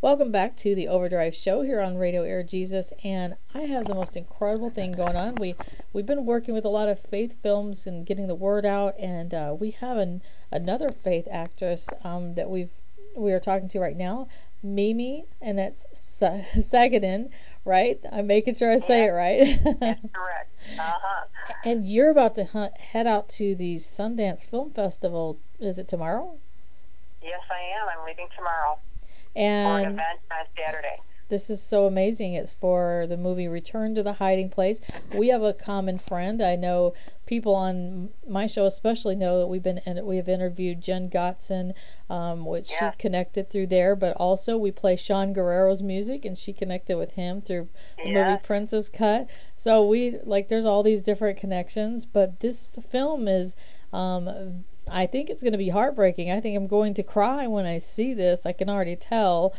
Welcome back to the Overdrive Show here on Radio Air Jesus, and I have the most incredible thing going on. We've been working with a lot of faith films and getting the word out, and we have another faith actress that we are talking to right now, Mimi, and that's Sagadin, right? I'm making sure I say it right. That's correct. And you're about to head out to the Sundance Film Festival. Is it tomorrow? Yes, I am. I'm leaving tomorrow for an And event on Saturday. this is so amazing. It's for the movie Return to the Hiding Place. We have a common friend. I know people on my show especially know that we have interviewed Jen Gottson, which she connected through there. But also we play Sean Guerrero's music, and she connected with him through the movie Princess Cut. So there's all these different connections. But this film is. I think it's going to be heartbreaking. I think I'm going to cry when I see this. I can already tell.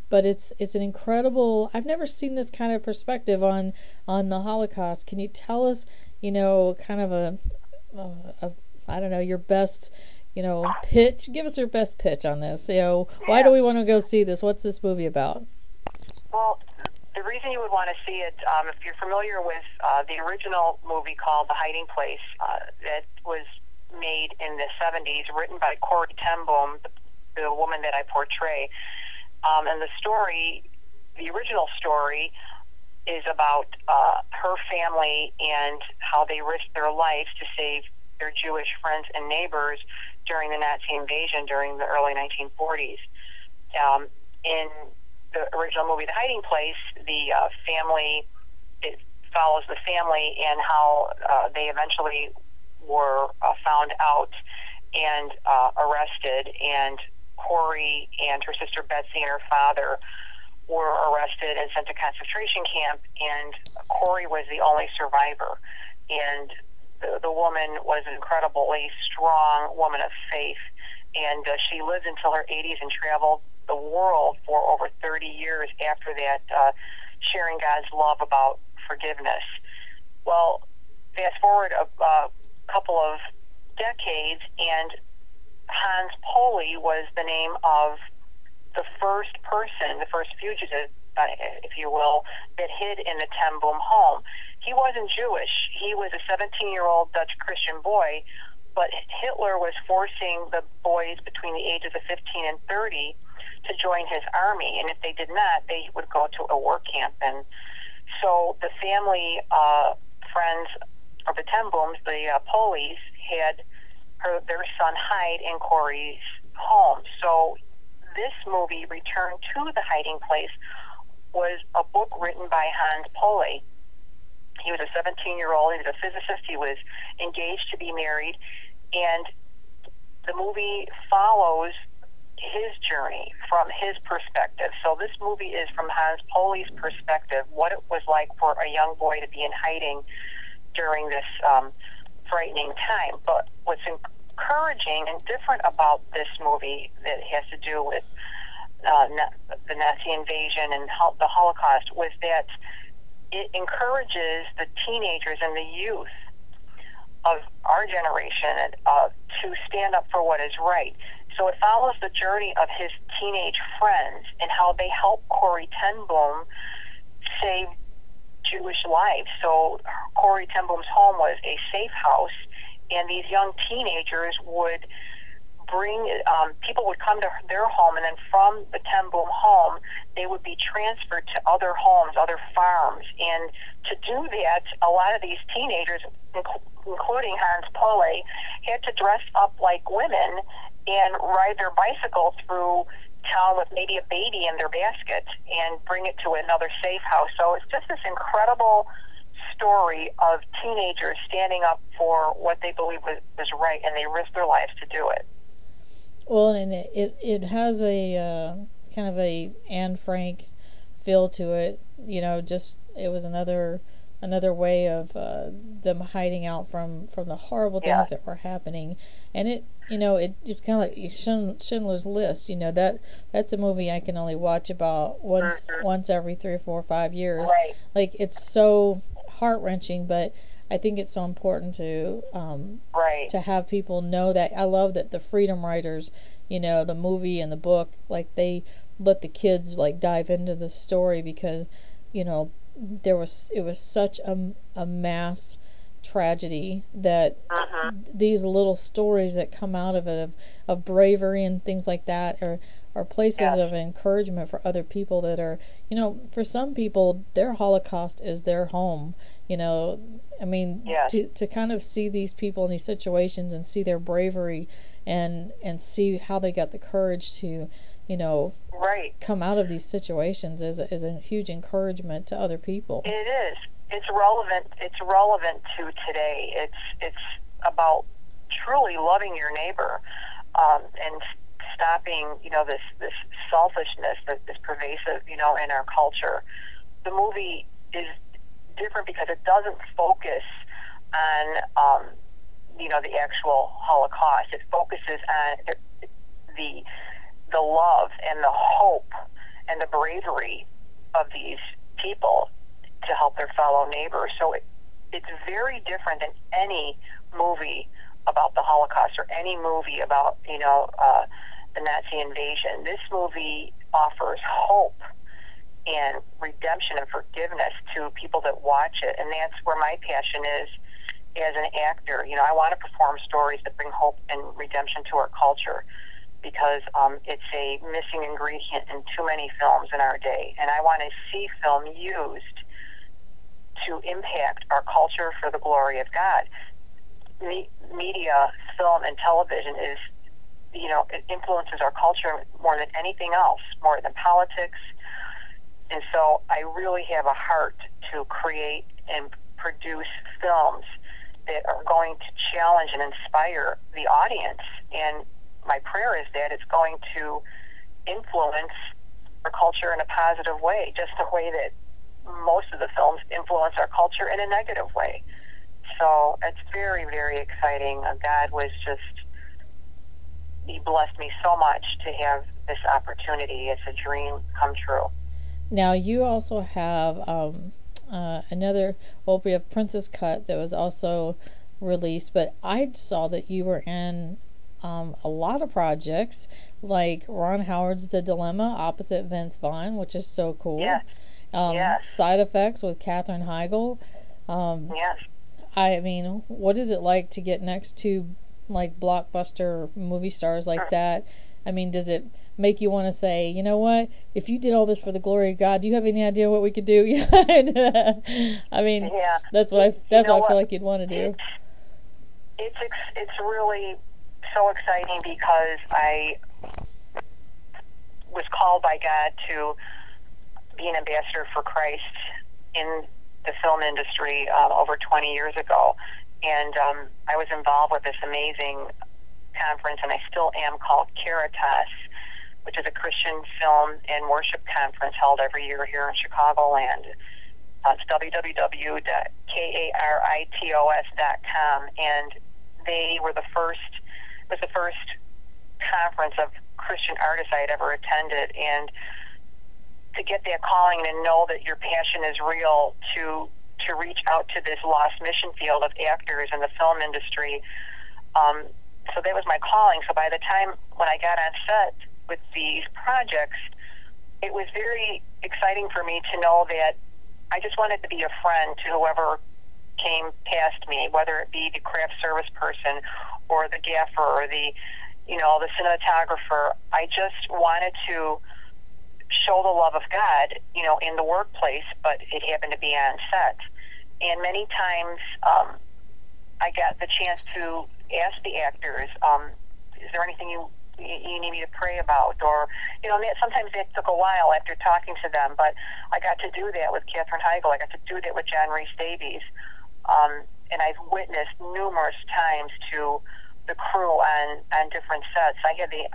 But it's an incredible. I've never seen this kind of perspective on the Holocaust. Can you tell us, kind of a I don't know, your best, pitch? Give us your best pitch on this. Why do we want to go see this? What's this movie about? Well, the reason you would want to see it, if you're familiar with the original movie called The Hiding Place, that was made in the 70s, written by Corrie ten Boom, the woman that I portray. And the original story is about her family and how they risked their lives to save their Jewish friends and neighbors during the Nazi invasion during the early 1940s. In the original movie, The Hiding Place, it follows the family and how they eventually were found out and arrested, and Corrie and her sister Betsy and her father were arrested and sent to concentration camp, and Corrie was the only survivor. And the woman was an incredibly strong woman of faith, and she lived until her 80s and traveled the world for over 30 years after that, sharing God's love about forgiveness. Well, fast forward a couple of decades, and Hans Poli was the name of the first person, the first fugitive, if you will, that hid in the ten Boom home. He wasn't Jewish. He was a 17-year-old Dutch Christian boy, but Hitler was forcing the boys between the ages of 15 and 30 to join his army, and if they did not, they would go to a work camp. And so the family, friends of the ten Booms, the Polis, had their son hide in Corrie's home. So this movie, Return to the Hiding Place, was a book written by Hans Poli. He was a 17-year-old. He was a physicist. He was engaged to be married. And the movie follows his journey from his perspective. So this movie is from Hans Poli's perspective, what it was like for a young boy to be in hiding during this frightening time. But what's encouraging and different about this movie that has to do with the Nazi invasion and the Holocaust was that it encourages the teenagers and the youth of our generation to stand up for what is right. So it follows the journey of his teenage friends and how they help Corrie ten Boom save Jewish lives. So Corrie ten Boom's home was a safe house, and these young teenagers would people would come to their home, and then from the ten Boom home, they would be transferred to other homes, other farms. And to do that, a lot of these teenagers, including Hans Poli, had to dress up like women and ride their bicycle through town with maybe a baby in their basket and bring it to another safe house. So it's just this incredible story of teenagers standing up for what they believe was right, and they risk their lives to do it. Well, and it has a kind of a Anne Frank feel to it. It was another way of them hiding out from the horrible things that were happening. And it just kind of like Schindler's List. That's a movie I can only watch about once every 3 or 4 or 5 years. Right. Like, it's so heart-wrenching, but I think it's so important to have people know that. I love that the Freedom Writers, the movie and the book, like they let the kids like dive into the story, because you know it was such a mass tragedy that these little stories that come out of it of bravery and things like that are places of encouragement for other people that are, for some people their Holocaust is their home. I mean, to kind of see these people in these situations and see their bravery and see how they got the courage to come out of these situations is a huge encouragement to other people. It is. It's relevant to today. It's about truly loving your neighbor, and stopping, this selfishness that's pervasive, in our culture. The movie is different because it doesn't focus on, the actual Holocaust. It focuses on the love and the hope and the bravery of these people to help their fellow neighbors. So it's very different than any movie about the Holocaust or any movie about, the Nazi invasion. This movie offers hope and redemption and forgiveness to people that watch it, and that's where my passion is as an actor. I want to perform stories that bring hope and redemption to our culture, because it's a missing ingredient in too many films in our day, and I want to see film used to impact our culture for the glory of God. Media, film, and television is, it influences our culture more than anything else, more than politics. And so I really have a heart to create and produce films that are going to challenge and inspire the audience. And my prayer is that it's going to influence our culture in a positive way, just the way that most of the films influence our culture in a negative way. So it's very, very exciting. God was He blessed me so much to have this opportunity. It's a dream come true. Now, you also have we have Princess Cut that was also released, but I saw that you were in a lot of projects, like Ron Howard's The Dilemma opposite Vince Vaughn, which is so cool. Yes. Side Effects with Katherine Heigl. Yes. I mean, what is it like to get next to like blockbuster movie stars like that? I mean, does it make you want to say, you know what, if you did all this for the glory of God, do you have any idea what we could do? I mean, that's what I feel like you'd want to do. It's really so exciting, because I was called by God to be an ambassador for Christ in the film industry over 20 years ago. And I was involved with this amazing conference, and I still am, called Caritas, which is a Christian film and worship conference held every year here in Chicagoland. It's www.karitos.com, and they were the first conference of Christian artists I had ever attended. And to get that calling and know that your passion is real to reach out to this lost mission field of actors in the film industry. So that was my calling. So by the time when I got on set with these projects, it was very exciting for me to know that I just wanted to be a friend to whoever came past me, whether it be the craft service person or the gaffer or the cinematographer. I just wanted to show the love of God, in the workplace, but it happened to be on set. And many times I got the chance to ask the actors, is there anything you need me to pray about? Or, sometimes it took a while after talking to them, but I got to do that with Katherine Heigl. I got to do that with John Rhys Davies. And I've witnessed numerous times to the crew on different sets. I had the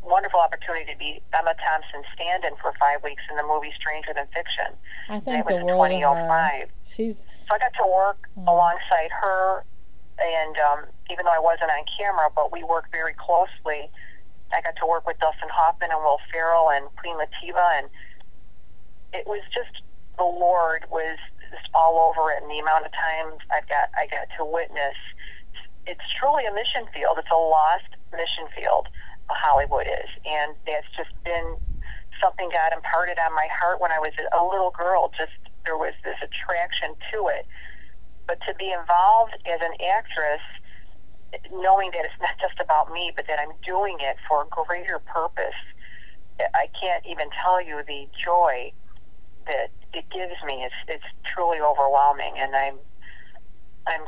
wonderful opportunity to be Emma Thompson's stand-in for 5 weeks in the movie Stranger Than Fiction. I think the world of her. So I got to work alongside her, and even though I wasn't on camera, but we worked very closely. I got to work with Dustin Hoffman and Will Ferrell and Queen Latifah, and it was just, the Lord was just all over it, and the amount of times I got to witness. It's truly a mission field. It's a lost mission field, Hollywood is, and that's just been something God imparted on my heart when I was a little girl. Just there was this attraction to it. But to be involved as an actress, knowing that it's not just about me, but that I'm doing it for a greater purpose, I can't even tell you the joy that it gives me. It's truly overwhelming, and I'm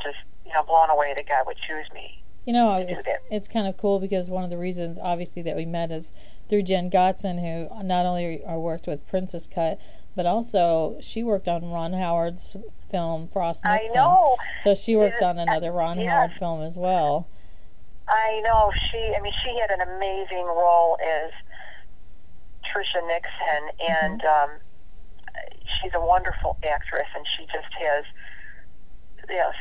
just blown away that God would choose me. It's kind of cool because one of the reasons, obviously, that we met is through Jen Gottson, who not only worked with Princess Cut, but also she worked on Ron Howard's film Frost Nixon. I know. So she worked on another Ron Howard film as well. I know. She had an amazing role as Tricia Nixon, and she's a wonderful actress, and she just has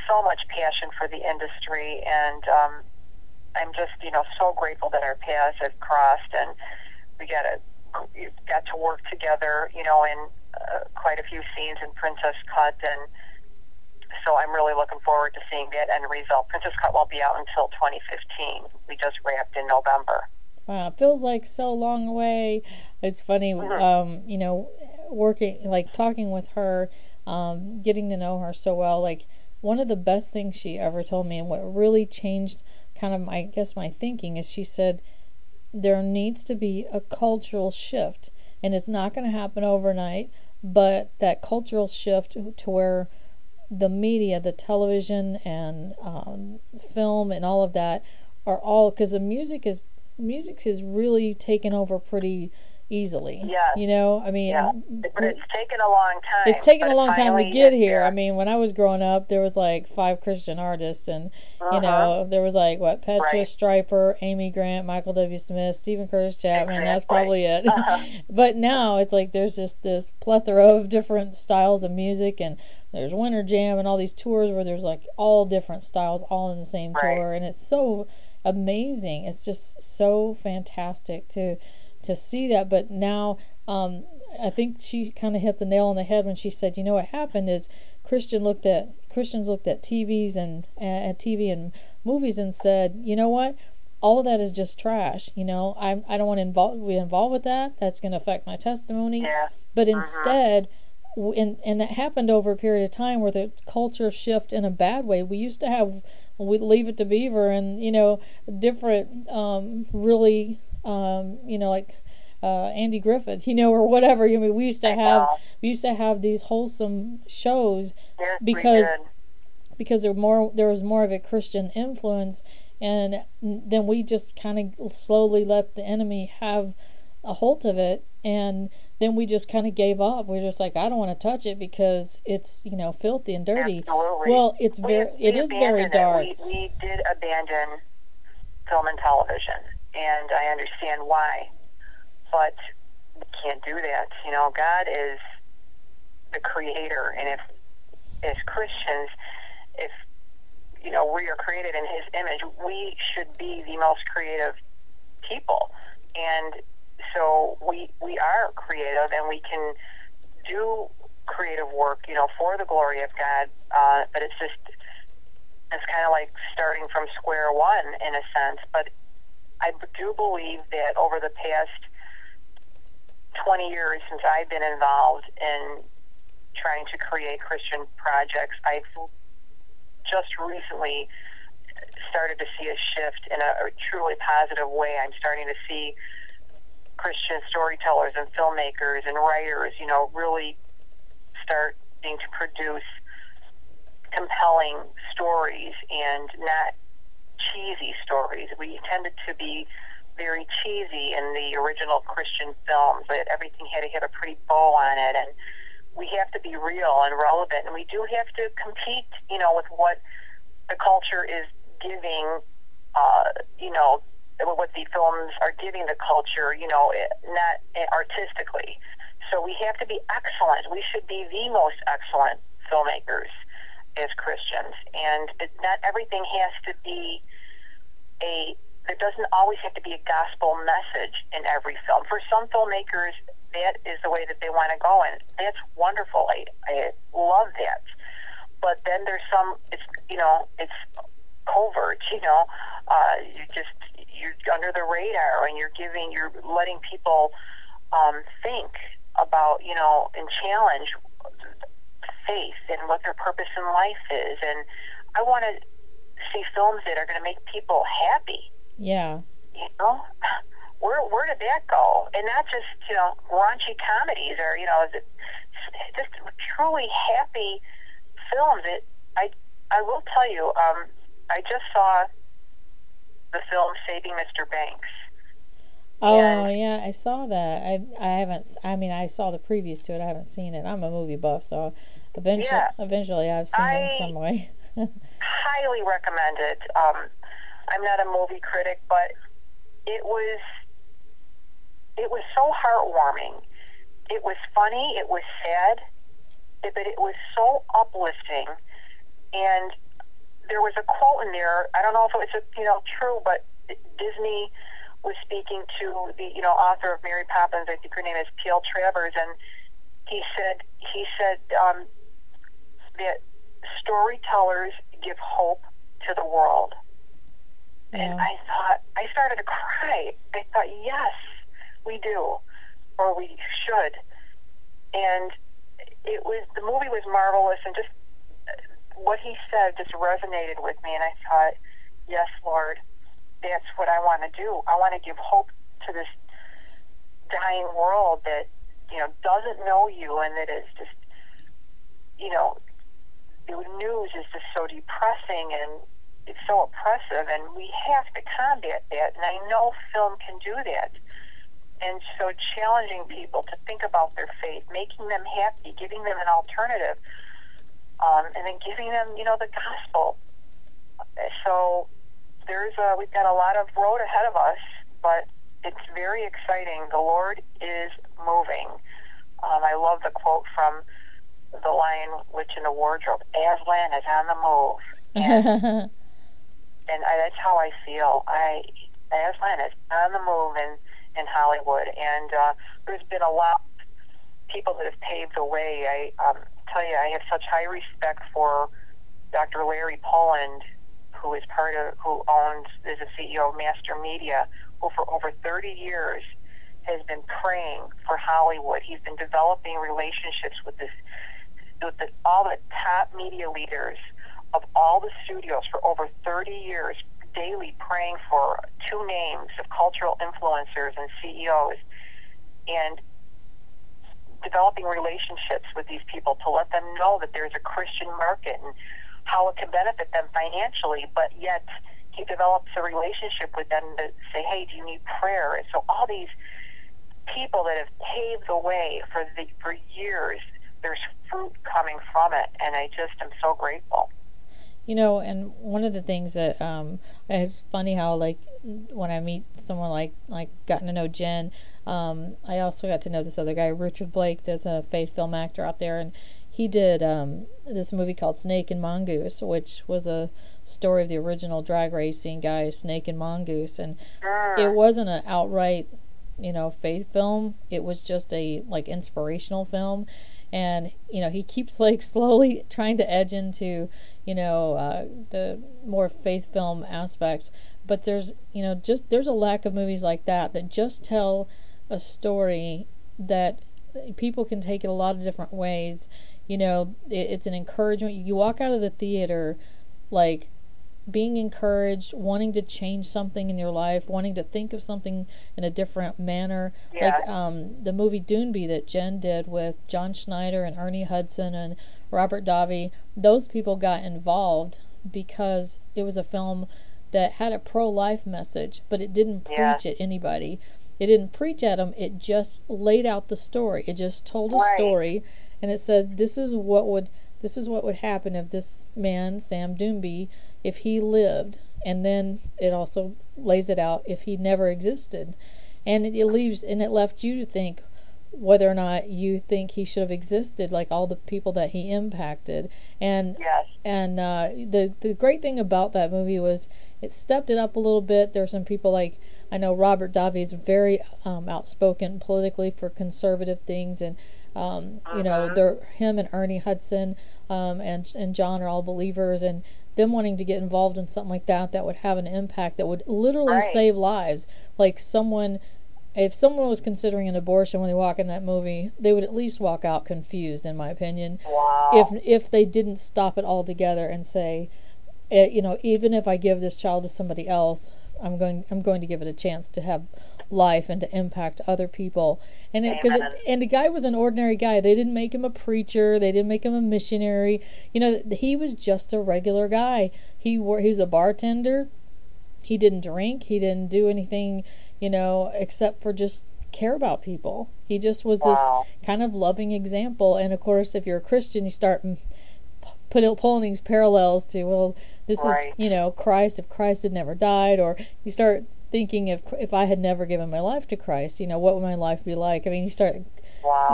so much passion for the industry, and I'm just so grateful that our paths have crossed, and we got to work together in quite a few scenes in Princess Cut, and so I'm really looking forward to seeing that end result. Princess Cut won't be out until 2015. We just wrapped in November. Wow, it feels like so long away. It's funny, working, like talking with her, getting to know her so well. Like, one of the best things she ever told me, and what really changed kind of my thinking, is she said there needs to be a cultural shift, and it's not going to happen overnight, but that cultural shift to where the media, the television and film and all of that are all, because the music is really taken over pretty easily. Yeah. I mean, but it's taken a long time. It's taken a long time to get here. Yeah. I mean, when I was growing up, there was like 5 Christian artists, and there was like Petra Stryper, Amy Grant, Michael W. Smith, Stephen Curtis Chapman. That's probably it. But now it's like there's just this plethora of different styles of music, and there's Winter Jam and all these tours where there's like all different styles all in the same tour, and it's so amazing. It's just so fantastic to see that. But now I think she kind of hit the nail on the head when she said, what happened is Christians looked at TVs and at TV and movies and said, what, all of that is just trash. I don't want to be involved with that. That's going to affect my testimony. But instead, and that happened over a period of time where the culture shift in a bad way. We used to have Leave It to Beaver and different really like Andy Griffith, or whatever. I mean, we used to have these wholesome shows because there was more of a Christian influence, and then we just kind of slowly let the enemy have a hold of it, and then we just kind of gave up. We're just like, I don't want to touch it because it's filthy and dirty. Absolutely. Well, it is very dark. We did abandon film and television, and I understand why, but we can't do that. God is the creator, and if as Christians, if we are created in His image, we should be the most creative people, and so we are creative, and we can do creative work, for the glory of God. But it's kind of like starting from square one in a sense. But I do believe that over the past 20 years since I've been involved in trying to create Christian projects, I've just recently started to see a shift in a truly positive way. I'm starting to see Christian storytellers and filmmakers and writers, really starting to produce compelling stories and not cheesy stories. We tended to be very cheesy in the original Christian films, that everything had to have a pretty bow on it, and we have to be real and relevant, and we do have to compete, with what the culture is giving, what the films are giving the culture, not artistically. So we have to be excellent. We should be the most excellent filmmakers as Christians. And not everything has to be there doesn't always have to be a gospel message in every film. For some filmmakers, that is the way that they want to go, and that's wonderful. I love that. But then there's some, it's covert, you're under the radar, and you're letting people think about, and challenge faith and what their purpose in life is. And I want to see films that are going to make people happy. Yeah. Where did that go? And not just, raunchy comedies or, just truly happy films. I will tell you, I just saw the film Saving Mr. Banks. Oh, yeah, I saw that. I haven't, I mean, I saw the previews to it. I haven't seen it. I'm a movie buff, so eventually I've seen it in some way. Highly recommend it. I'm not a movie critic, but it was so heartwarming. It was funny. It was sad, but it was so uplifting. And there was a quote in there. I don't know if it was true, but Disney was speaking to the author of Mary Poppins. I think her name is P.L. Travers, and he said that storytellers give hope to the world. Yeah. And I started to cry. I thought, yes, we do, or we should. And the movie was marvelous, and just what he said just resonated with me. And I thought, yes, Lord, that's what I want to do. I want to give hope to this dying world that doesn't know you, and that is just the news is just so depressing and it's so oppressive, and we have to combat that. And I know film can do that. And so challenging people to think about their faith, making them happy, giving them an alternative, and then giving them, the gospel. So we've got a lot of road ahead of us, but it's very exciting. The Lord is moving. I love the quote from The Lion, Witch, and the Wardrobe. Aslan is on the move. And, that's how I feel. Aslan is on the move in Hollywood. And there's been a lot of people that have paved the way. I tell you, I have such high respect for Dr. Larry Poland, who is the CEO of Master Media, who for over 30 years has been praying for Hollywood. He's been developing relationships with all the top media leaders of all the studios for over 30 years, daily praying for two names of cultural influencers and CEOs, and developing relationships with these people to let them know that there's a Christian market and how it can benefit them financially, but yet he develops a relationship with them to say, hey, do you need prayer? And so all these people that have paved the way for years, there's fruit coming from it, and I just am so grateful. And one of the things that it's funny how, like, when I meet someone like gotten to know Jen, I also got to know this other guy, Richard Blake, that's a faith film actor out there, and he did this movie called Snake and Mongoose, which was a story of the original drag racing guy, Snake and Mongoose, and it wasn't an outright, faith film. It was just a inspirational film. And he keeps slowly trying to edge into the more faith film aspects, but there's there's a lack of movies like that just tell a story that people can take it a lot of different ways. It's an encouragement. You walk out of the theater being encouraged, wanting to change something in your life, wanting to think of something in a different manner. Yeah. The movie Doonby that Jen did with John Schneider and Ernie Hudson and Robert Davi, those people got involved because it was a film that had a pro-life message, but it didn't preach at anybody. It didn't preach at them. It just laid out the story. It just told a story, and it said, this is what would happen if this man, Sam Doonby, if he lived. And then it also lays it out if he never existed. And it left you to think whether or not you think he should have existed, like all the people that he impacted. And the great thing about that movie was it stepped it up a little bit. There are some people I know Robert Davi is very outspoken politically for conservative things, and him and Ernie Hudson and John are all believers, and them wanting to get involved in something like that would have an impact that would literally save lives. Like someone if someone was considering an abortion when they walk in that movie, they would at least walk out confused, in my opinion. Wow. If they didn't stop it altogether and say, even if I give this child to somebody else, I'm going to give it a chance to have life and to impact other people. And and the guy was an ordinary guy. They didn't make him a preacher. They didn't make him a missionary. He was just a regular guy. He was a bartender. He didn't drink. He didn't do anything, except for just care about people. He just was this kind of loving example. And of course, if you're a Christian, you start pulling these parallels to, well, this is, Christ, if Christ had never died, or you start thinking if I had never given my life to Christ, what would my life be like? I mean, you start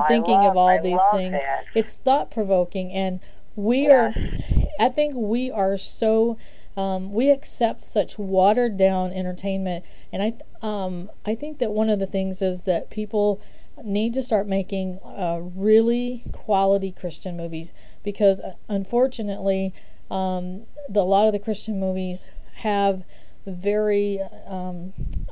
thinking of all these things. That. It's thought-provoking, and I think we are so, we accept such watered-down entertainment, and I think that one of the things is that people need to start making really quality Christian movies, because unfortunately a lot of the Christian movies have very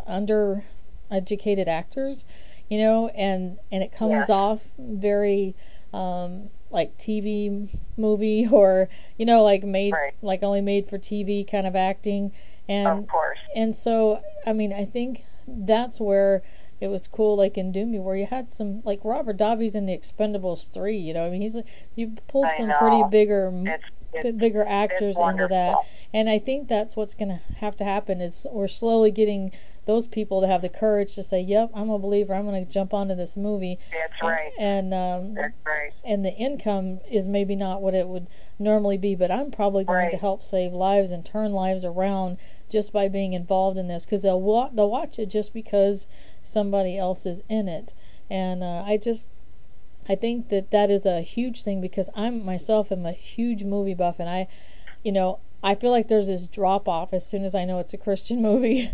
undereducated actors, and it comes off very like TV movie, or like made like only made for TV kind of acting, and of course. And so I think that's where it was cool, like in Doomby, where you had some, like Robert Davi's in The Expendables 3, he's like, you pulled some pretty bigger actors into that. And I think that's what's going to happen is we're slowly getting those people to have the courage to say, yep, I'm a believer, I'm going to jump onto this movie. That's right. And that's right. And the income is maybe not what it would normally be, but I'm probably going to help save lives and turn lives around just by being involved in this, because they'll watch it just because somebody else is in it. And I think that is a huge thing, because I myself am a huge movie buff, and I feel like there's this drop off as soon as I know it's a Christian movie,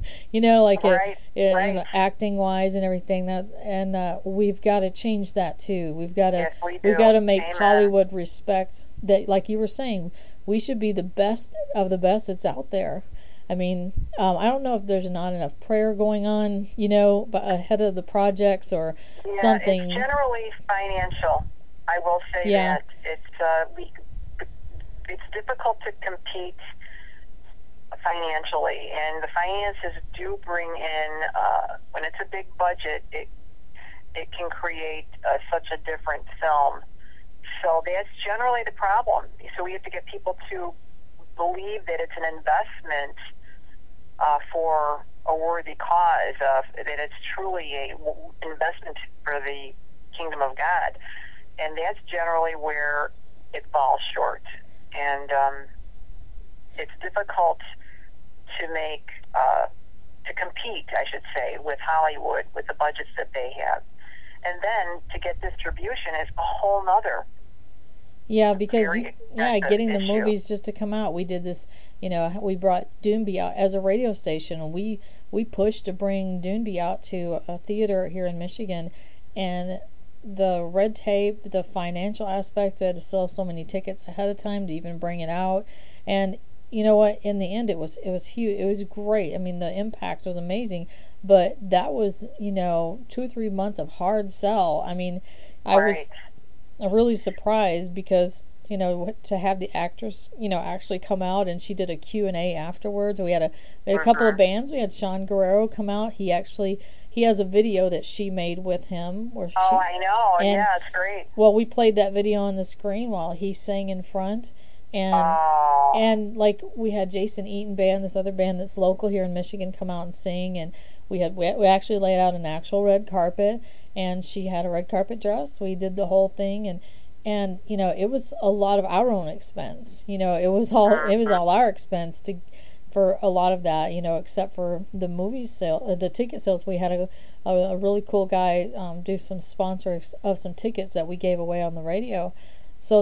acting wise and everything. And we've got to change that too. We've got to make Hollywood respect that, like you were saying, we should be the best of the best that's out there. I mean, I don't know if there's not enough prayer going on, ahead of the projects or something. It's generally financial. I will say that it's difficult to compete financially, and the finances do bring in, when it's a big budget, it can create such a different film. So that's generally the problem. So we have to get people to believe that it's an investment for a worthy cause, that it's truly a investment for the kingdom of God. And that's generally where it falls short. And it's difficult to compete, I should say, with Hollywood, with the budgets that they have. And then to get distribution is a whole nother. Yeah, because getting the movies just to come out. We did this, we brought Doomby out as a radio station, and we pushed to bring Doomby out to a theater here in Michigan, and the red tape, the financial aspects, we had to sell so many tickets ahead of time to even bring it out. And you know what? In the end, it was huge. It was great. I mean, the impact was amazing. But that was 2 or 3 months of hard sell. I mean, I was really surprised because to have the actress actually come out, and she did a Q&A afterwards. We had a couple of bands. We had Sean Guerrero come out. He has a video that she made with him where I know. Yeah, it's great. Well, we played that video on the screen while he sang in front. And like we had Jason Eaton Band, this other band that's local here in Michigan, come out and sing, and we actually laid out an actual red carpet, and she had a red carpet dress. We did the whole thing, and it was a lot of our own expense. It was all our expense for a lot of that. Except for the movie sale, the ticket sales. We had a really cool guy do some sponsors of some tickets that we gave away on the radio, so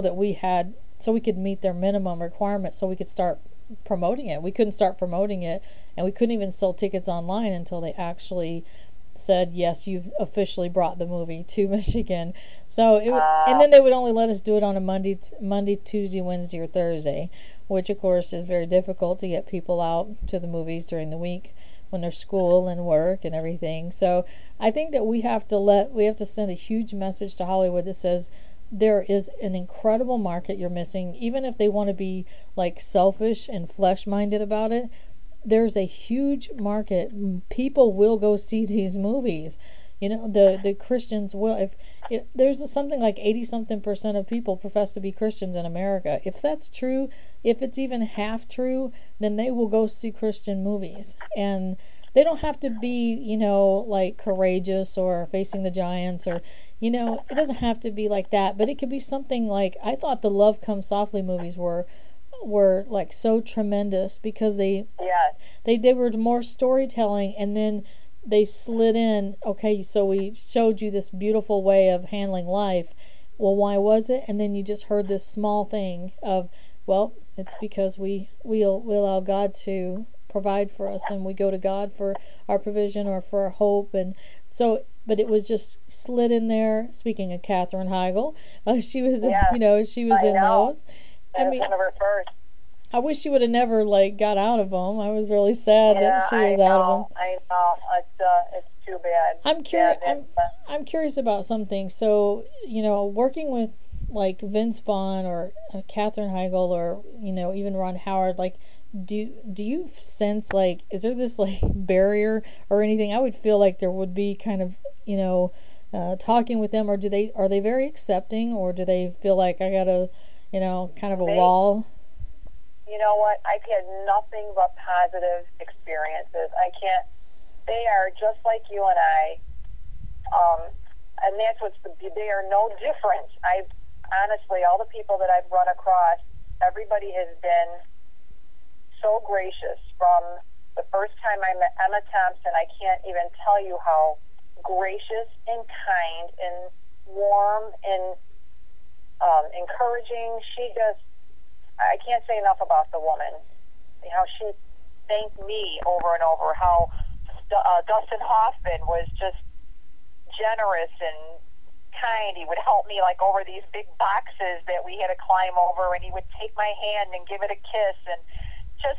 we could meet their minimum requirements, so we could start promoting it. We couldn't start promoting it, and we couldn't even sell tickets online until they actually said, yes, you've officially brought the movie to Michigan. So and then they would only let us do it on a Monday, Tuesday, Wednesday, or Thursday, which of course is very difficult to get people out to the movies during the week. when there's school and work and everything. So I think that we have to send a huge message to Hollywood that says there is an incredible market you're missing. Even if they want to be like selfish and flesh minded about it, there's a huge market. People will go see these movies. The Christians will. If there's something like 80-something% of people profess to be Christians in America. If that's true, if it's even half true, then they will go see Christian movies. And they don't have to be, like Courageous or Facing the Giants, or, it doesn't have to be like that. But it could be something like, I thought the Love Comes Softly movies were like so tremendous, because they were more storytelling, and then they slid in, okay, so we showed you this beautiful way of handling life. Well, why was it? And then you just heard this small thing of, well, it's because we allow God to provide for us, and we go to God for our provision or for our hope. And so, but it was just slid in there. Speaking of Katherine Heigl, she was, she was in those. That was one of her first. I wish she would have never got out of them. I was really sad that she was out of them. I know. It's too bad. I'm curious about something. So, working with like Vince Vaughn or Katherine Heigl, or even Ron Howard, like, do you sense, like, is there this like barrier or anything? I would feel like there would be kind of talking with them, or are they very accepting, or do they feel like I gotta kind of a wall? You know what? I've had nothing but positive experiences. They are just like you and I. And that's they are no different. Honestly, all the people that I've run across, everybody has been so gracious. From the first time I met Emma Thompson, I can't even tell you how gracious and kind and warm and encouraging. I can't say enough about the woman. How she thanked me over and over. How Dustin Hoffman was just generous and kind. He would help me like over these big boxes that we had to climb over, and he would take my hand and give it a kiss, and just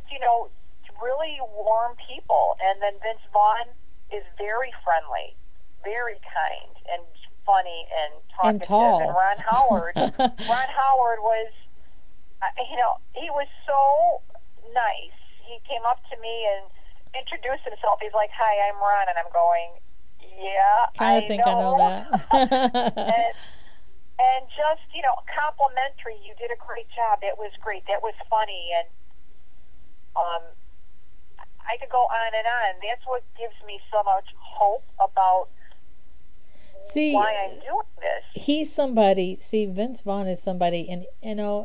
really warm people. And then Vince Vaughn is very friendly, very kind, and funny and talkative. And tall. And Ron Howard was. He was so nice. He came up to me and introduced himself. He's like, "Hi, I'm Ron," and I'm going, "Yeah, I know that." and just complimentary. You did a great job. It was great. That was funny, and I could go on and on. That's what gives me so much hope about. Why I'm doing this. He's somebody. See, Vince Vaughn is somebody, and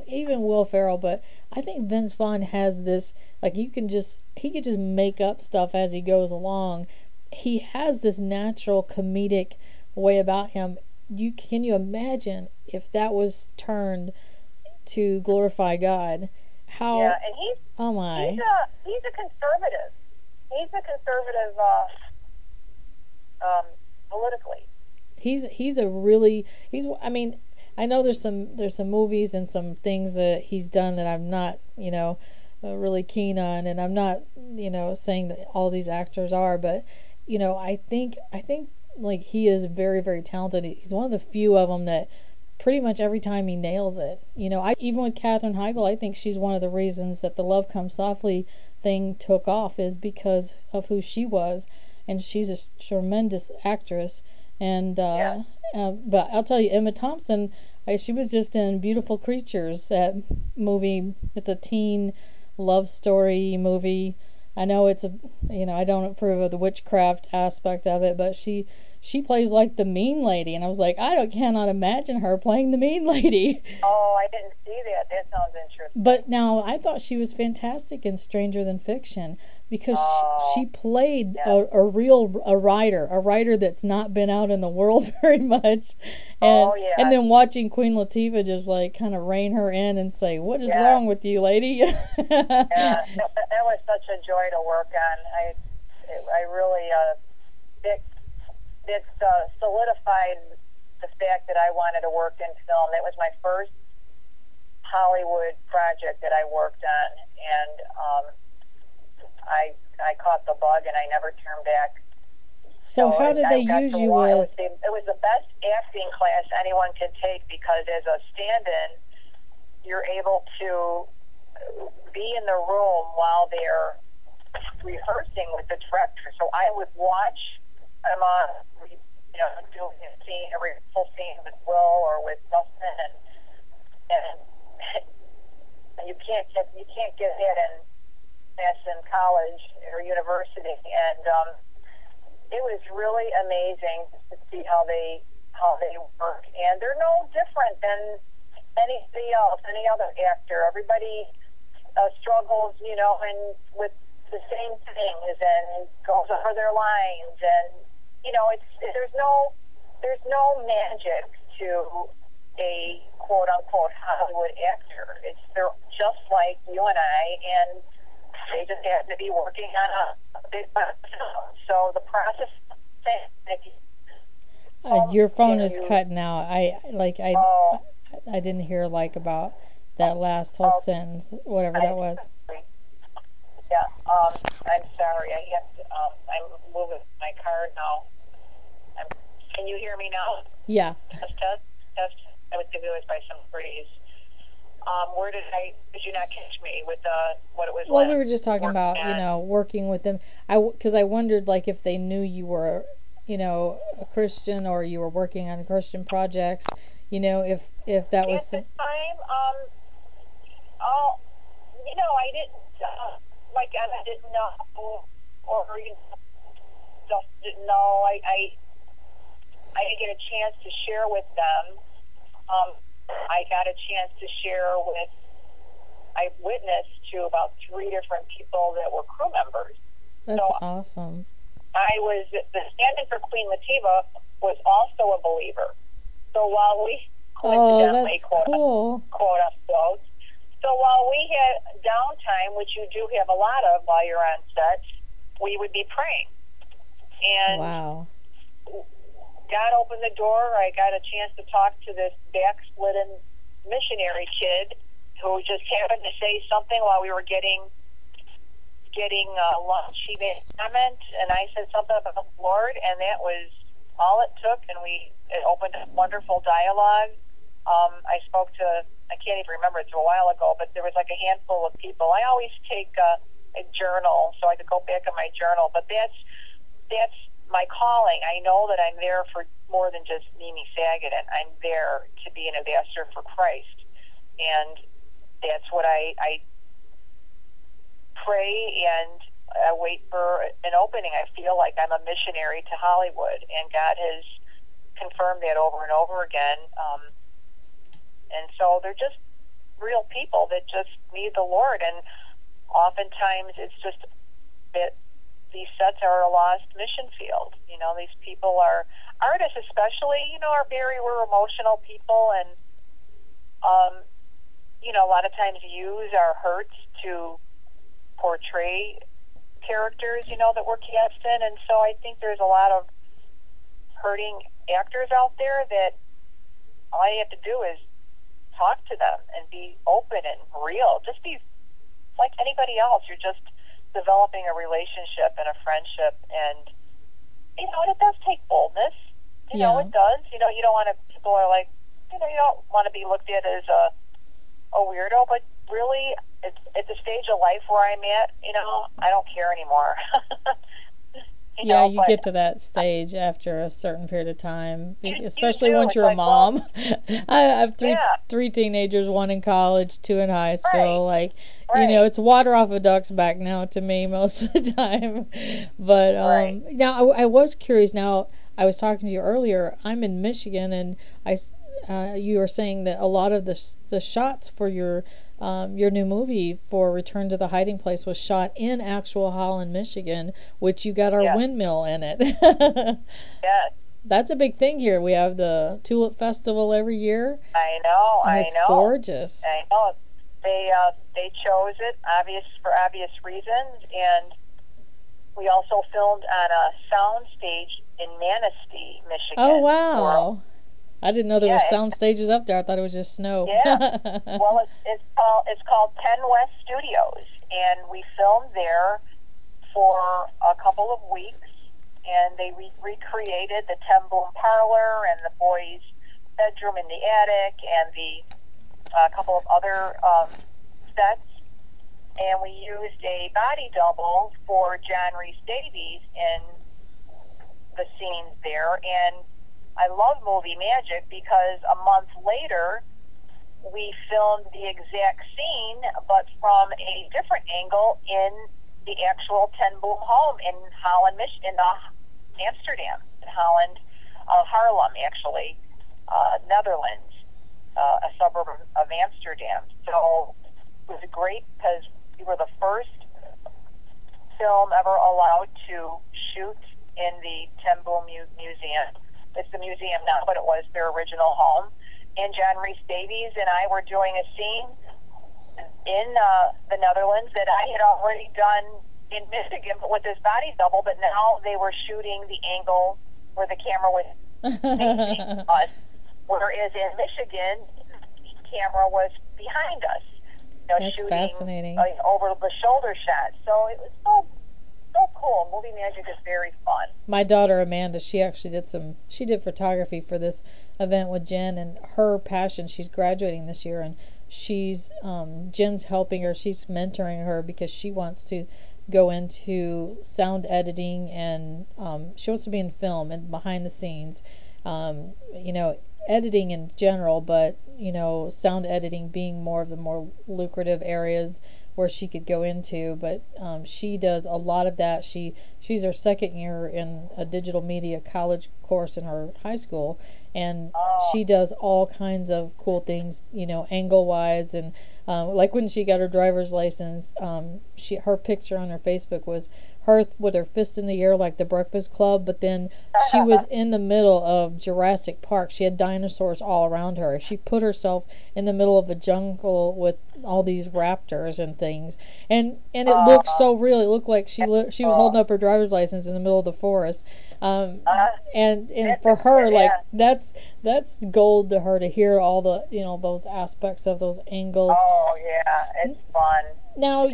even Will Ferrell. But I think Vince Vaughn has this, like, he could just make up stuff as he goes along. He has this natural comedic way about him. Can you imagine if that was turned to glorify God? How? Yeah, and he's a conservative. He's a conservative politically. I mean, I know there's some movies and some things that he's done that I'm not, really keen on, and I'm not, saying that all these actors are, but, I think like he is very, very talented. He's one of the few of them that pretty much every time he nails it. Even with Katherine Heigl, I think she's one of the reasons that the Love Comes Softly thing took off is because of who she was, and she's a tremendous actress. And but I'll tell you, Emma Thompson, she was just in Beautiful Creatures, that movie. It's a teen love story movie. I know it's I don't approve of the witchcraft aspect of it, but she plays like the mean lady, and I was like, cannot imagine her playing the mean lady. Oh, I didn't see that. That sounds interesting. But now I thought she was fantastic in Stranger Than Fiction, because she played a writer that's not been out in the world very much, and then watching Queen Latifah just like kind of rein her in and say, "What is wrong with you, lady?" That was such a joy to work on. I really it solidified the fact that I wanted to work in film. That was my first Hollywood project that I worked on, and I caught the bug, and I never turned back. So how did they use you with? It was the best acting class anyone could take, because as a stand-in, you're able to be in the room while they're rehearsing with the director. So I would watch them on, doing a scene, every full scene with Will or with Dustin, and you can't get that in college or university, and it was really amazing to see how they work, and they're no different than anybody else, any other actor. Everybody struggles, and with the same things, and goes over their lines, and there's no magic to a quote unquote Hollywood actor. They're just like you and I, and they just happen to be working on a big film. So the process. Your phone is cutting out. I didn't hear about that last whole sentence, whatever that was. Yeah, I'm sorry. I'm moving my car now. Can you hear me now? Yeah. Test. I would think it was by some breeze. Where did you not catch me with what it was? Well, we were just talking about working with them. Because I wondered if they knew you were a Christian, or you were working on Christian projects. If that was at the time. I didn't I didn't know, or just didn't know. I didn't get a chance to share with them. I got a chance to share with. I witnessed to about 3 different people that were crew members. That's awesome. I was the stand-in for Queen Latifah was also a believer. So while we coincidentally quote unquote. So while we had downtime, which you do have a lot of while you're on set, we would be praying. And wow. God opened the door. I got a chance to talk to this backslidden missionary kid who just happened to say something while we were getting lunch. He made a comment, and I said something about the Lord, and that was all it took, and it opened a wonderful dialogue. I spoke to, I can't even remember, it's a while ago, but there was a handful of people. I always take a journal, so I could go back in my journal, but that's my calling. I know that I'm there for more than just Mimi Sagadin. I'm there to be an ambassador for Christ, and that's what I pray and I wait for an opening. I feel like I'm a missionary to Hollywood, and God has confirmed that over and over again. And so they're just real people that just need the Lord, and oftentimes it's just that these sets are a lost mission field. These people are artists, especially. We're emotional people, and a lot of times use our hurts to portray characters, that we're cast in. And so I think there's a lot of hurting actors out there that all you have to do is talk to them and be open and real. Just be like anybody else. You're just developing a relationship and a friendship, and and it does take boldness. It does. You don't want to. People are like, you don't want to be looked at as a weirdo, but really, it's at the stage of life where I'm at. I don't care anymore. You get to that stage after a certain period of time, especially once you're a mom. I have three teenagers, 1 in college, 2 in high school. Right. It's water off a duck's back now to me most of the time. But now I was curious. Now I was talking to you earlier. I'm in Michigan, and you were saying that a lot of the shots for your new movie for Return to the Hiding Place was shot in actual Holland, Michigan, which you got our windmill in it. Yes. That's a big thing here. We have the Tulip Festival every year. I know. It's gorgeous. I know. They chose it for obvious reasons, and we also filmed on a sound stage in Manistee, Michigan. Oh, wow. I didn't know there were sound stages up there. I thought it was just snow. Yeah. Well, it's called 10 West Studios, and we filmed there for couple of weeks, and they recreated the 10-boom parlor and the boys' bedroom in the attic and a couple of other sets. And we used a body double for John Rhys Davies in the scenes there. And I love movie magic because a month later, we filmed the exact scene, but from a different angle in the actual 10-boom home in Holland, in Amsterdam, in Holland, Haarlem, actually, Netherlands, a suburb of Amsterdam. So it was great because we were the first film ever allowed to shoot in the 10-boom museum. It's the museum now, but it was their original home. And John Rhys Davies and I were doing a scene in the Netherlands that I had already done in Michigan, but with this body double. But now they were shooting the angle where the camera was facing us, whereas in Michigan, the camera was behind us. That's shooting, fascinating. Over the shoulder shot. So it was so cool. Movie magic is very fun. My daughter Amanda, she actually did photography for this event with Jen, and her passion, she's graduating this year, and she's Jen's helping her, she's mentoring her because she wants to go into sound editing, and she wants to be in film and behind the scenes, editing in general, but sound editing being more of the more lucrative areas where she could go into. But she does a lot of that. She's her second year in a digital media college course in her high school, and she does all kinds of cool things, angle wise, and like when she got her driver's license, her picture on her Facebook was her with her fist in the air like the Breakfast Club, but then she was in the middle of Jurassic Park. She had dinosaurs all around her. She put herself in the middle of a jungle with all these raptors and things, and it looked so real. It looked like she was holding up her driver's license in the middle of the forest, and for her, like that's gold to her to hear all the those aspects of those angles. Oh yeah, it's fun. Now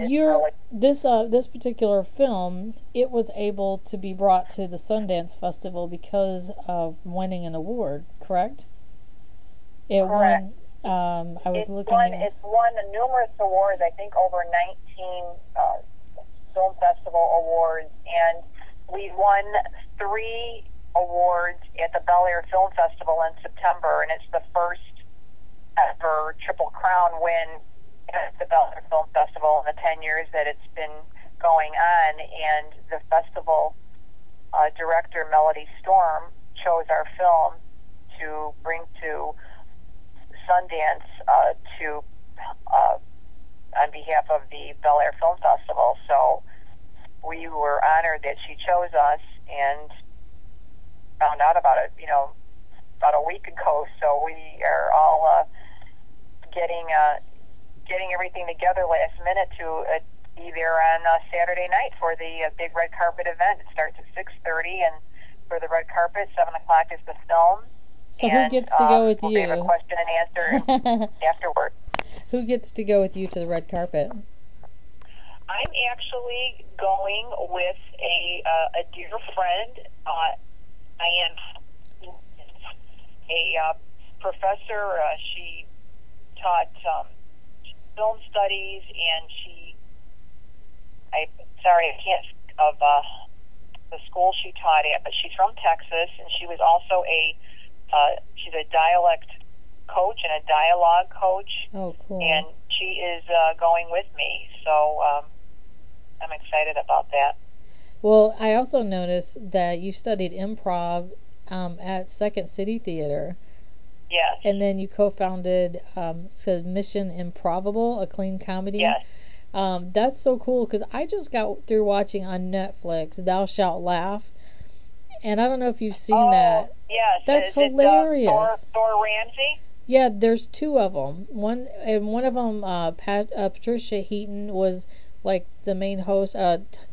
this particular film, it was able to be brought to the Sundance Festival because of winning an award, correct? Correct. It's won numerous awards, I think over 19 film festival awards, and we won 3 awards at the Bel Air Film Festival in September, and it's the first ever Triple Crown win at the Bel Air Film Festival in the 10 years that it's been going on. And the festival director, Melody Storm, chose our film to bring to Sundance on behalf of the Bel Air Film Festival. So we were honored that she chose us, and found out about it, about a week ago. So we are all getting everything together last minute to be there on Saturday night for the big red carpet event. It starts at 6:30, and for the red carpet, 7 o'clock is the film. So who gets to go with you? We'll have a question and answer afterward. Who gets to go with you to the red carpet? I'm actually going with a dear friend. I am a professor. She taught film studies, and I can't think of the school she taught at, but she's from Texas, and she was also she's a dialect coach and a dialogue coach. Oh, cool. And she is going with me, so I'm excited about that. Well, I also noticed that you studied improv at Second City Theater. Yes. And then you co-founded Mission Improbable, a clean comedy. Yes. That's so cool, because I just got through watching on Netflix Thou Shalt Laugh, and I don't know if you've seen that. Yes. That's hilarious. Thor Ramsey? Yeah, there's 2 of them. One of them, Patricia Heaton was like the main host.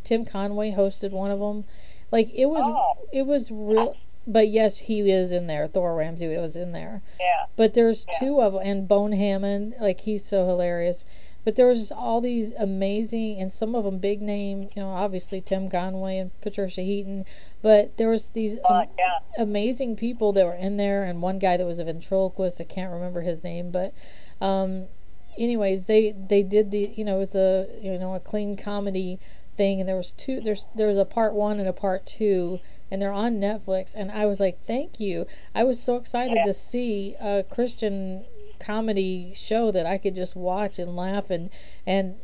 Tim Conway hosted one of them. Like it was real. But yes, he is in there. Thor Ramsey was in there. Yeah. But there's 2 of them, and Bone Hammond, like he's so hilarious. but there was all these amazing, and some of them big name, obviously Tim Conway and Patricia Heaton, but there was these amazing people that were in there, and one guy that was a ventriloquist, I can't remember his name, but anyways, they did it was a clean comedy thing, and there was a part 1 and a part 2, and they're on Netflix, and I was like, thank you. I was so excited to see a Christian comedy show that I could just watch and laugh and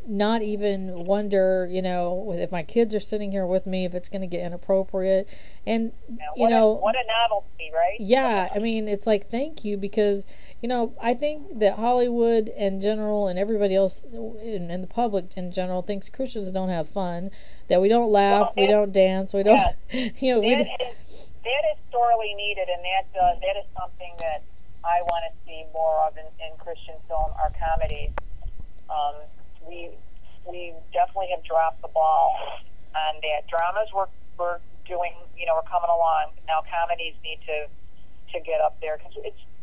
not even wonder, if my kids are sitting here with me, if it's going to get inappropriate. And what a novelty, right? Yeah, I mean, it's like, thank you, because I think that Hollywood in general and everybody else and the public in general thinks Christians don't have fun, that we don't laugh, we don't dance, we don't that is sorely needed, and that is something that I want to see more of in Christian film, our comedies. We definitely have dropped the ball on that. Dramas we're doing, we're coming along. Now comedies need to get up there, because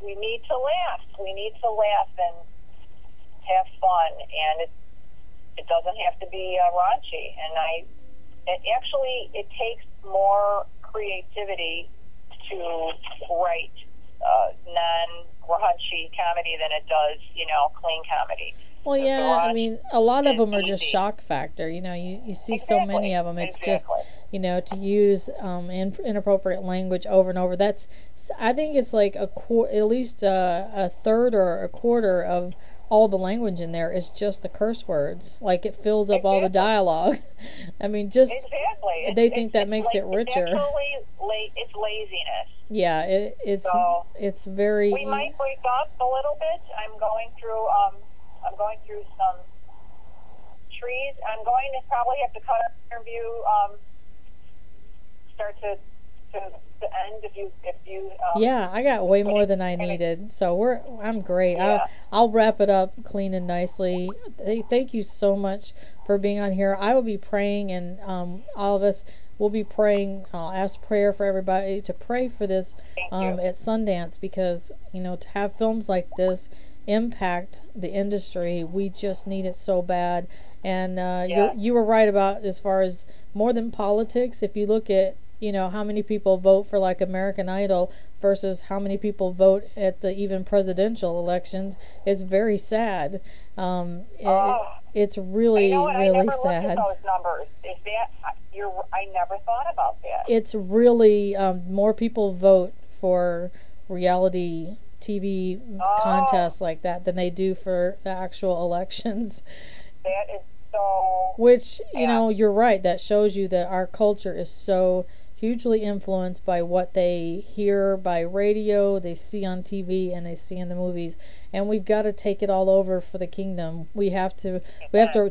we need to laugh. We need to laugh and have fun, and it doesn't have to be raunchy. And it takes more creativity to write non-raunchy comedy than it does, clean comedy. Well, yeah, I mean, a lot of them are just shock factor. You see so many of them. It's just, to use inappropriate language over and over. I think it's like at least a third or a quarter of all the language in there is just the curse words. Like, it fills up all the dialogue. I mean, just they think that makes it richer. It's laziness. Yeah, it's very. We might break up a little bit. I'm going through some trees. I'm going to probably have to cut our interview. Start to end if you. Yeah, I got way more than I needed, so I'm great. Yeah. I'll wrap it up clean and nicely. Thank you so much for being on here. I will be praying, and all of us will be praying. I'll ask prayer for everybody to pray for this at Sundance, because to have films like this impact the industry, we just need it so bad. And you were right about, as far as more than politics, if you look at how many people vote for like American Idol versus how many people vote at the even presidential elections, it's very sad. It's really, really sad. Those numbers. I never thought about that. It's really more people vote for reality TV contests like that than they do for the actual elections. That is so. Which, you're right. That shows you that our culture is so hugely influenced by what they hear by radio, they see on TV, and they see in the movies. And we've got to take it all over for the kingdom. We have to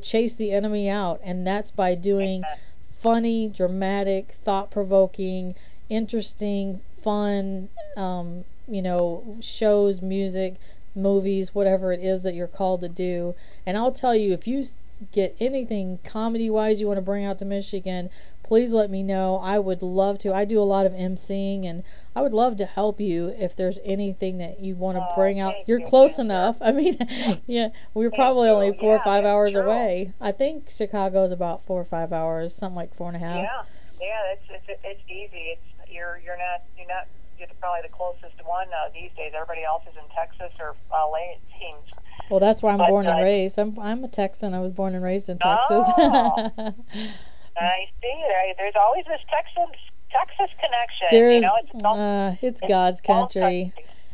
chase the enemy out, and that's by doing funny, dramatic, thought-provoking, interesting, fun, shows, music, movies, whatever it is that you're called to do. And I'll tell you, if you get anything comedy-wise you want to bring out to Michigan, please let me know. I would love to. I do a lot of emceeing, and I would love to help you if there's anything that you want to bring out. You're close enough. I mean, yeah, we're probably only 4 or 5 hours away. I think Chicago is about 4 or 5 hours, something like 4.5. Yeah, it's easy. You're probably the closest one these days. Everybody else is in Texas or LA, it seems. Well, that's where I'm born and raised. I'm a Texan. I was born and raised in Texas. Oh. I see. There's always this Texas connection. It's God's country.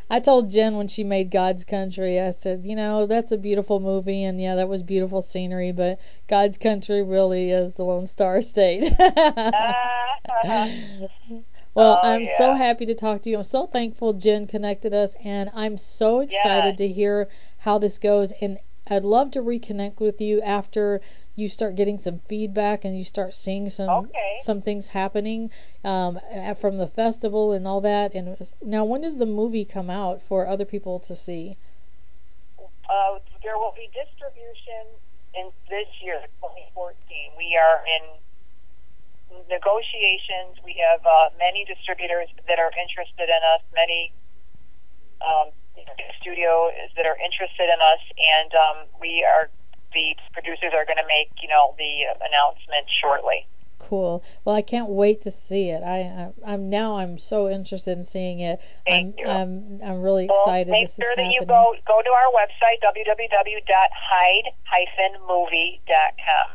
I told Jen when she made God's Country, I said, that's a beautiful movie, and yeah, that was beautiful scenery, but God's Country really is the Lone Star State. Well, I'm so happy to talk to you. I'm so thankful Jen connected us, and I'm so excited to hear how this goes. And I'd love to reconnect with you after you start getting some feedback and you start seeing some things happening from the festival and all that. And now, when does the movie come out for other people to see? There will be distribution in this year, 2014. We are in negotiations. We have many distributors that are interested in us, many studios that are interested in us, and we are the producers are going to make, the announcement shortly. Cool. Well, I can't wait to see it. I'm so interested in seeing it. Thank you. I'm really excited. Make this sure is that happening. you go to our website, www.hide-movie.com.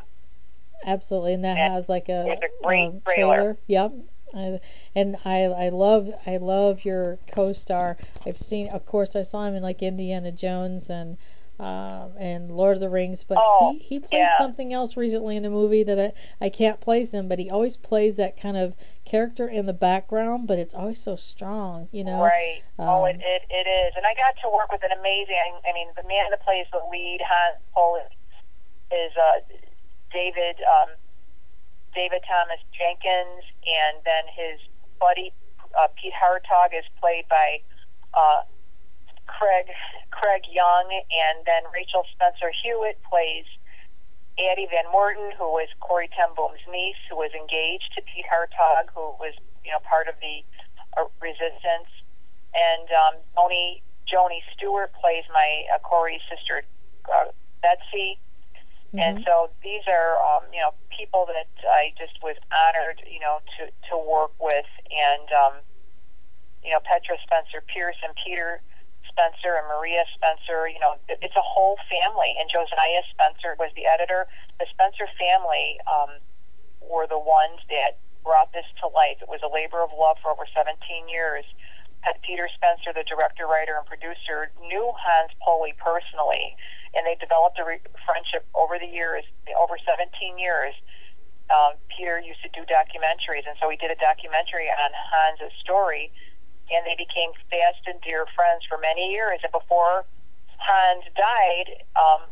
Absolutely, and that has like a great trailer. Yep. And I love your co-star. I've seen, of course, I saw him in like Indiana Jones and Lord of the Rings, but he played something else recently in a movie that I can't place him, but he always plays that kind of character in the background, but it's always so strong, Right. It is. And I got to work with an amazing, the man that plays the lead, Hans Pol, is David Thomas Jenkins, and then his buddy Pete Hartog is played by Craig Young, and then Rachel Spencer Hewitt plays Addie Van Morton, who was Corey ten Boom's niece, who was engaged to Pete Hartog, who was part of the resistance, and Joni Stewart plays my Corey's sister Betsy. And so these are, people that I just was honored, to work with. And, Petra Spencer Pierce and Peter Spencer and Maria Spencer, it's a whole family. And Josiah Spencer was the editor. The Spencer family were the ones that brought this to life. It was a labor of love for over 17 years. Peter Spencer, the director, writer, and producer, knew Hans Poli personally, and they developed a friendship over the years, over 17 years. Peter used to do documentaries, and so he did a documentary on Hans' story, and they became fast and dear friends for many years. And before Hans died,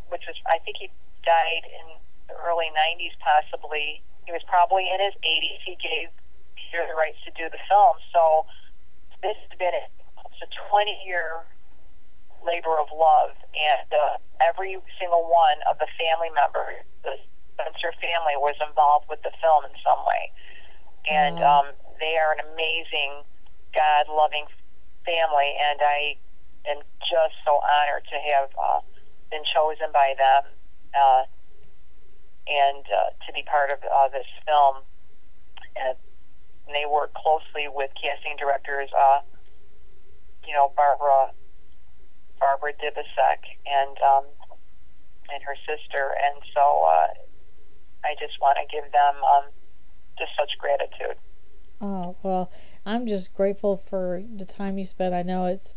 which was, I think he died in the early 90s possibly, he was probably in his 80s, he gave Peter the rights to do the film. So this has been a 20-year labor of love, and every single one of the family members, the Spencer family, was involved with the film in some way. And they are an amazing, God-loving family, and I am just so honored to have been chosen by them and to be part of this film. And they work closely with casting directors, Barbara Dibisek and her sister, and so I just want to give them just such gratitude. Oh, well, I'm just grateful for the time you spent. I know it's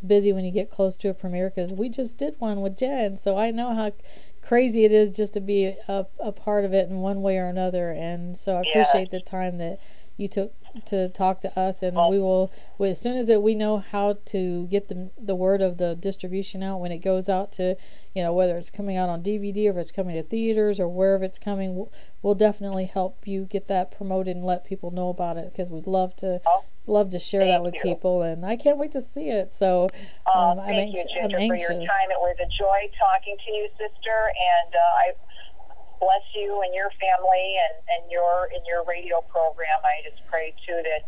busy when you get close to a premiere, because we just did one with Jen, so I know how crazy it is just to be a part of it in one way or another. And so I appreciate the time that you took to talk to us, and we will, as soon as we know how to get the word of the distribution out, when it goes out to, whether it's coming out on DVD or if it's coming to theaters or wherever it's coming, we'll definitely help you get that promoted and let people know about it, because we'd love to share that with people, and I can't wait to see it. So thank you, Ginger, for your time. It was a joy talking to you, sister, and I bless you and your family and your radio program. I just pray too that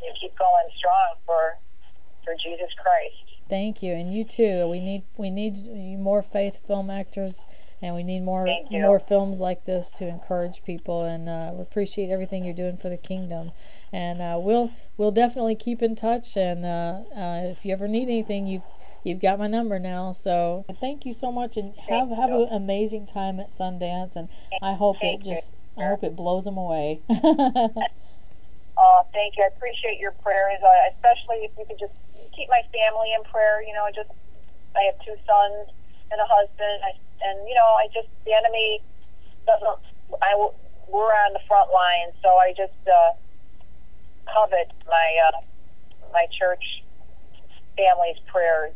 you keep going strong for Jesus Christ. Thank you, and you too. We need more faith film actors, and we need more films like this to encourage people. And we appreciate everything you're doing for the kingdom. And we'll definitely keep in touch. And if you ever need anything, you've got my number now. So thank you so much, and have an amazing time at Sundance. And I hope it blows them away. Thank you. I appreciate your prayers, especially if you could just keep my family in prayer. I have 2 sons and a husband, the enemy doesn't. We're on the front line, so I just covet my church family's prayers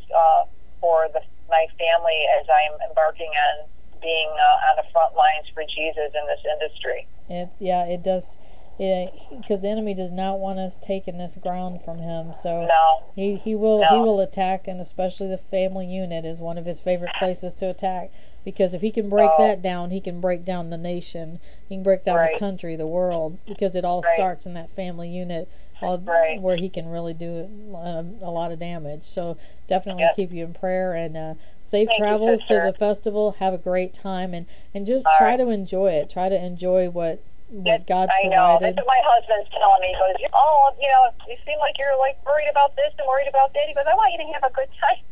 for my family as I'm embarking on being on the front lines for Jesus in this industry. It does. Because the enemy does not want us taking this ground from him, so he will attack, and especially the family unit is one of his favorite places to attack. because if he can break that down, he can break down the nation. He can break down the country, the world, because it all starts in that family unit, where he can really do a lot of damage. So definitely keep you in prayer, and safe travels to the festival. Have a great time, and just try to enjoy it. Try to enjoy what God's provided. I know. That's what my husband's telling me. He goes, oh, you know, you seem like you're like worried about this and worried about that. He goes, I want you to have a good time.